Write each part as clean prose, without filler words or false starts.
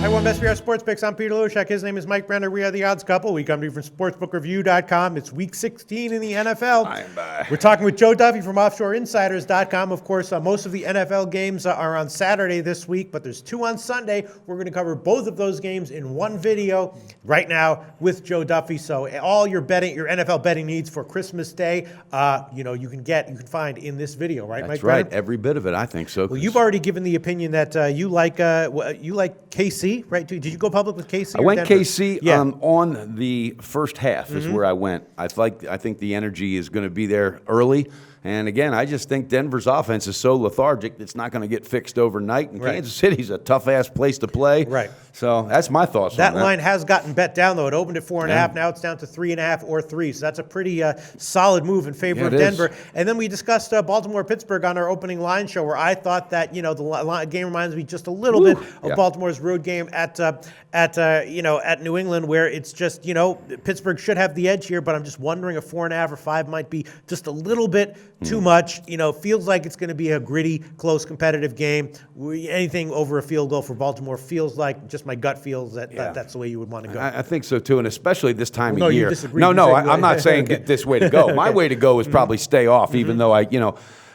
Hi, one best VR Sports Picks. I'm Peter Lushak. His name is Mike Brenner. We are the Odds Couple. We come to you from SportsbookReview.com. It's Week 16 in the NFL. We're talking with Joe Duffy from OffshoreInsiders.com. Of course, most of the NFL games are on Saturday this week, but there's two on Sunday. We're going to cover both of those games in one video right now with Joe Duffy. So all your NFL betting needs for Christmas Day, you can find in this video, right, That's Mike Brenner? right. Every bit of it, I think so. Well, you've already given the opinion that you like KC, right? Did you go public with KC? I went Denver? KC on the first half is where I went. I think the energy is going to be there early. And again, I just think Denver's offense is so lethargic it's not going to get fixed overnight. And Kansas City's a tough-ass place to play. Right. So that's my thoughts on that. That line has gotten bet down, though. It opened at 4.5. Now it's down to 3.5 or 3. So that's a pretty solid move in favor of Denver. And then we discussed Baltimore-Pittsburgh on our opening line show, where I thought that the game reminds me just a little bit of Baltimore's road game at New England, where it's just Pittsburgh should have the edge here, but I'm just wondering if 4.5 or 5 might be just a little bit too much. Feels like it's going to be a gritty, close, competitive game. Anything over a field goal for Baltimore feels like, just my gut feels that's the way you would want to go. I think so too, and especially this time of year. You disagree. I'm not saying this way to go. My way to go is probably stay off, even though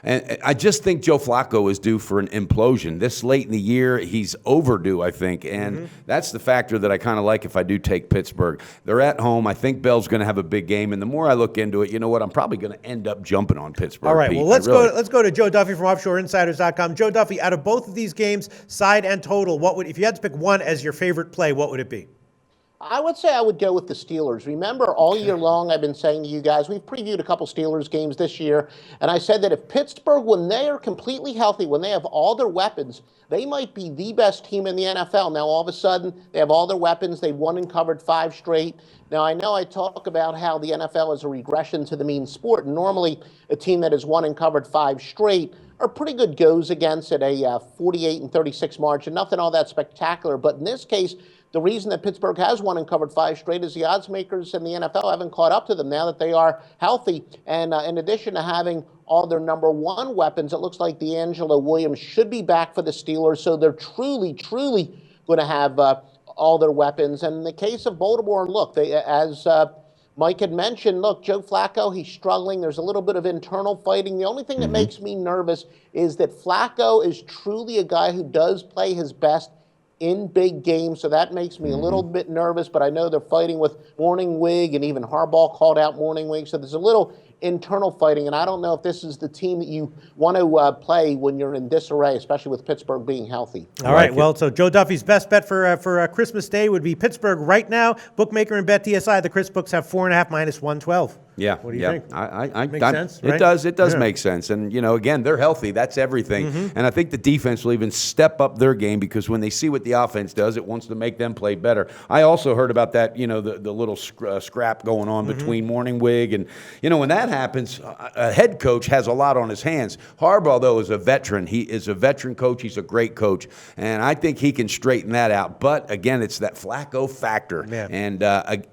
And I just think Joe Flacco is due for an implosion. This late in the year, he's overdue, I think. And that's the factor that I kind of like if I do take Pittsburgh. They're at home. I think Bell's going to have a big game. And the more I look into it, you know what? I'm probably going to end up jumping on Pittsburgh. All right, Pete. well, let's go to Joe Duffy from OffshoreInsiders.com. Joe Duffy, out of both of these games, side and total, if you had to pick one as your favorite play, what would it be? I would say I would go with the Steelers. Remember, all year long I've been saying to you guys, we've previewed a couple Steelers games this year, and I said that if Pittsburgh, when they are completely healthy, when they have all their weapons, they might be the best team in the NFL. Now, all of a sudden, they have all their weapons. They've won and covered 5 straight. Now, I know I talk about how the NFL is a regression to the mean sport, and normally a team that has won and covered 5 straight are pretty good goes against at a 48-36 margin. Nothing all that spectacular, but in this case, the reason that Pittsburgh has won and covered 5 straight is the odds makers in the NFL haven't caught up to them now that they are healthy. And in addition to having all their number one weapons, it looks like D'Angelo Williams should be back for the Steelers. So they're truly going to have all their weapons. And in the case of Baltimore, look, as Mike had mentioned, look, Joe Flacco, he's struggling. There's a little bit of internal fighting. The only thing that makes me nervous is that Flacco is truly a guy who does play his best in big games, so that makes me a little bit nervous, but I know they're fighting with Morningwig, and even Harbaugh called out Morningwig, so there's a little internal fighting, and I don't know if this is the team that you want to play when you're in disarray, especially with Pittsburgh being healthy. All right, well, so Joe Duffy's best bet for Christmas Day would be Pittsburgh right now. Bookmaker and BetDSI, the Chris books have 4.5 minus 112. Yeah. What do you think? Makes sense, right? It does make sense. And, again, they're healthy. That's everything. And I think the defense will even step up their game because when they see what the offense does, it wants to make them play better. I also heard about that, the little scrap going on between Morningwig. And, when that happens, a head coach has a lot on his hands. Harbaugh, though, is a veteran. He is a veteran coach. He's a great coach. And I think he can straighten that out. But, again, it's that Flacco factor. Yeah. And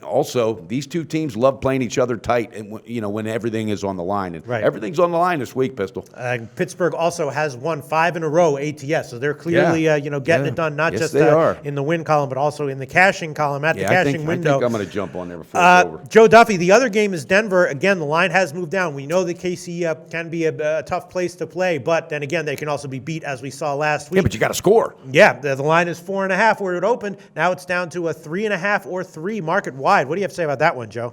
also, these two teams love playing each other tight. And when everything is on the line, and everything's on the line this week, Pistol. Pittsburgh also has won 5 in a row ATS, so they're clearly getting it done, not just in the win column, but also in the cashing column the cashing window. I think I'm going to jump on there before it's over. Joe Duffy, the other game is Denver. Again, the line has moved down. We know that KC can be a tough place to play, but then again, they can also be beat, as we saw last week. Yeah, but you got to score. Yeah, the line is 4.5 where it opened. Now it's down to a 3.5 or 3 market wide. What do you have to say about that one, Joe?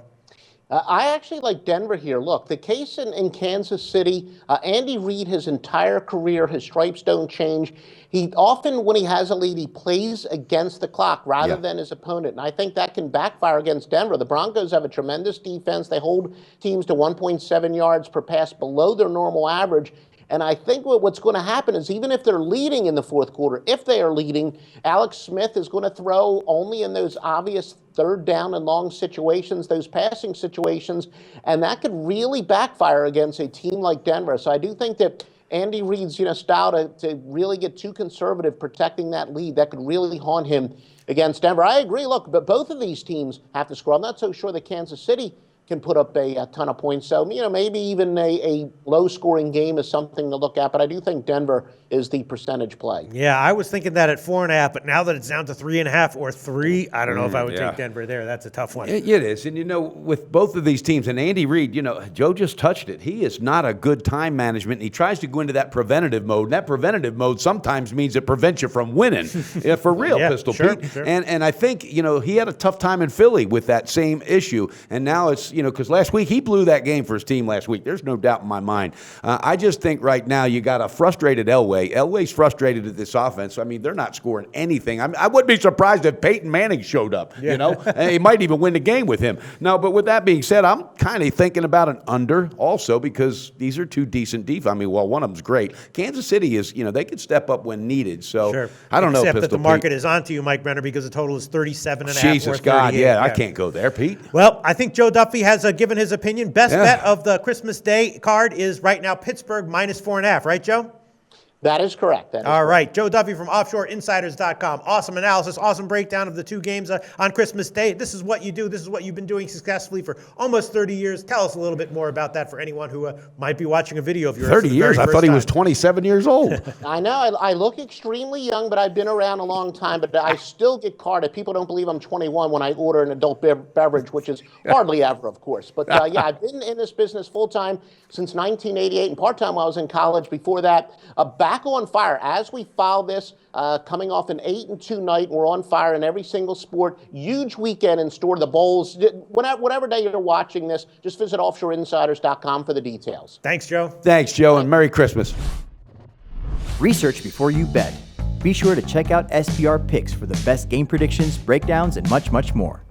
I actually like Denver here. Look, the case in Kansas City, Andy Reid, his entire career, his stripes don't change. He often, when he has a lead, he plays against the clock rather than his opponent. And I think that can backfire against Denver. The Broncos have a tremendous defense. They hold teams to 1.7 yards per pass below their normal average. And I think what's going to happen is even if they're leading in the fourth quarter, if they are leading, Alex Smith is going to throw only in those obvious third down and long situations, those passing situations, and that could really backfire against a team like Denver. So I do think that Andy Reid's style to really get too conservative protecting that lead, that could really haunt him against Denver. I agree. Look, but both of these teams have to score. I'm not so sure that Kansas City can put up a ton of points. So, maybe even a low-scoring game is something to look at. But I do think Denver is the percentage play. Yeah, I was thinking that at 4.5, but now that it's down to 3.5 or 3, I don't know if I would take Denver there. That's a tough one. It is. And, with both of these teams, and Andy Reid, Joe just touched it. He is not a good time management. And he tries to go into that preventative mode. And that preventative mode sometimes means it prevents you from winning. Yeah, for real, Pistol Pete. Sure. And I think, he had a tough time in Philly with that same issue. And now it's, because last week he blew that game for his team last week. There's no doubt in my mind. I just think right now you got a frustrated Elway. Elway's frustrated at this offense. I mean, they're not scoring anything. I wouldn't be surprised if Peyton Manning showed up, And he might even win the game with him. No, but with that being said, I'm kind of thinking about an under also because these are two decent defense. I mean, well, one of them's great. Kansas City is, they could step up when needed. So I don't know, Except that the market Pete is onto you, Mike Brenner, because the total is 37.5 Jesus or God, 38. yeah, I can't go there, Pete. Well, I think Joe Duffy has given his opinion. Best bet of the Christmas Day card is right now Pittsburgh minus 4.5. Right, Joe? That is correct. All right. Joe Duffy from OffshoreInsiders.com. Awesome analysis, awesome breakdown of the two games on Christmas Day. This is what you do. This is what you've been doing successfully for almost 30 years. Tell us a little bit more about that for anyone who might be watching a video of yours. 30 years? I thought he was 27 years old. I know. I look extremely young, but I've been around a long time. But I still get carded. People don't believe I'm 21 when I order an adult beverage, which is hardly ever, of course. But I've been in this business full-time since 1988 and part-time while I was in college. Before that, back on fire. As we file this, coming off an 8-2 night, we're on fire in every single sport. Huge weekend in store. The Bowls, whatever day you're watching this, just visit offshoreinsiders.com for the details. Thanks, Joe. Thanks, Joe, and Merry Christmas. Research before you bet. Be sure to check out SPR Picks for the best game predictions, breakdowns, and much, much more.